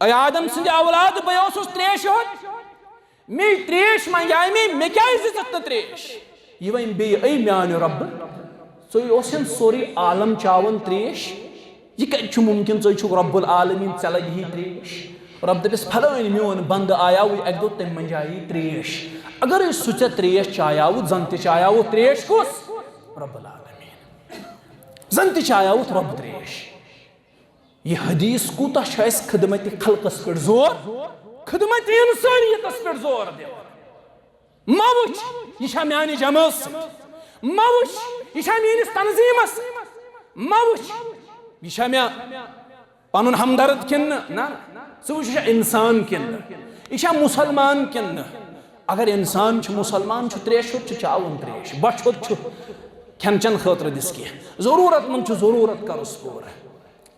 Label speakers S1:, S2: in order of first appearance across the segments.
S1: अय आदम सिंह औलाद बह त्रेश मे त्रेश मंगाय मे क्या त्रेश यह वन बे मान रब सन सोरे आलम चावन त्रेश यह कत मुमकिन रब्बुल आलमीन ऐ लगे ही त्रेश रब दपस फलान मोन बंद आयाव अक दो तम मंजाई त्रेश अगर सह त्रेश चायाव जन चायाव त्रेश कुस रब्बुल आलमीन जन चायाव रब त्रेश यह हदीस कूता खिदमत खल्कस पे जोर खिदमत इंसानियतस पे जोर दिवान मा वुच यह म्यान जमात मा वुच यह मेनिस तंजीमस मा वुच यह मे पन हमदर्द किन ना सह वुच इंसान किन यह मुसलमान किन अगर इंसान मुसलमान त्रेश चावन त्रेश बच खेन चन खतर दिस कह जरूरत मंद जरूरत करुस पूर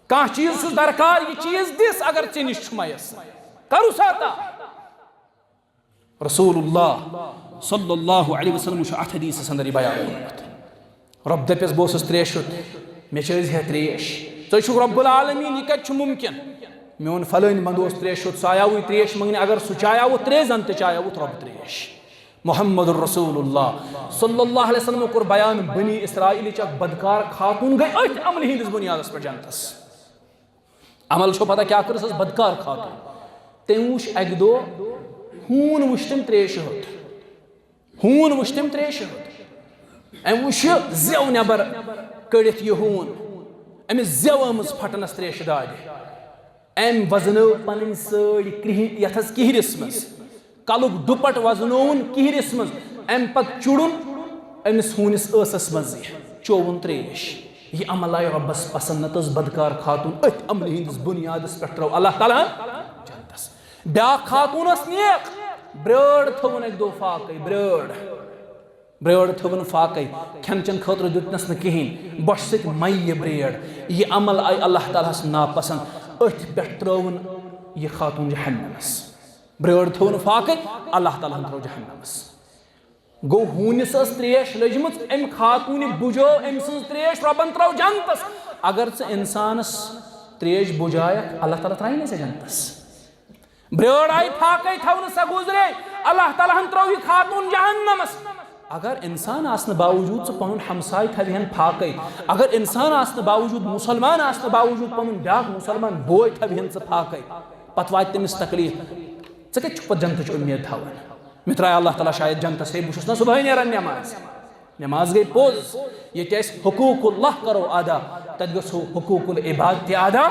S1: कह चीज दरकार यह चीज दिस अगर ऐ निश मयसर करुस अता रसूलुल्लाह सल्लल्लाहु अलैहि वसल्लम अथ हदीस अंदर बयान रब दपस बह त्रेश मे हे त्रेश तुम रब्बुल आलमीन यह कत मुमकिन मोन फलान मंद त्रेश सह आयाव त्रेश मंगने अगर सह चायाव त्रे जन चायाव रब त्रेश मोहम्मद रसूलुल्लाह सल्लल्लाहु अलैहि वसल्लम कोर बयान बनी इसराइल बदकार खातून गई अथ अमल हिंदिस बुनियादस पे जनतस अमल छो पता क्या कर बदकार खातून तम वुच अक दो हून वुच तम त्रेश हून वुच तम त्रेश अम वुच जेव नबर कड़ित यह हून अमिस जेव आमज फटनस त्रेश दाद अम वजनो पन सड़ी किहरिस मज कलुक दुपट वजनोन किहरिस मज अम पत चुड़न अमिस हूनिस ऐसस मज चोवन त्रेश यह अमल आय रब्बस पसंद नतस बदकार खातून अथ अमल हिंदिस बुनियादस पे त्रो अल्लाह ताला जनतस ब्या खातूनस नेक ब्रड़ थवन एक दो फाक ब्रड़ थवन फाक खेन चन खतर दुतनस न कहें बश सत मय ब्रेड़ यह अमल आय अल्लाह ताला नापसंद अथ पे त्रोन यह खातून जहन्नमस ब्रड़ थवन फाक अल्लाह ताला त्रो जहन्नमस गो हूनिस त्रेश लजम अम खातून बुझो अम सज त्रेश रबन त्रो जनतस अगर च इंसानस त्रेश बुझाय अल्लाह ताला त्राय से जनतस ब्रड़ आई फाक थवन सा गुजरे अल्लाह ताला त्रो यह खातून जहन्नमस अगर इंसान आसने बावजूद च पन हमसाय थवन फाक अगर इंसान आसने बावजूद मुसलमान आसने बावजूद पन ब्या मुसलमान बोय थवन च फाक पत वात तमिस तकलीफ च कत पे जनत उम्मीद थवन मे त्राय अल्लाह ताला शायद जनतस हे बहुत ना सुबह नेरान नमाज गई पोज ये हुकूकुल्लाह करो अदा तत गो हुकूकुल इबाद ते अदा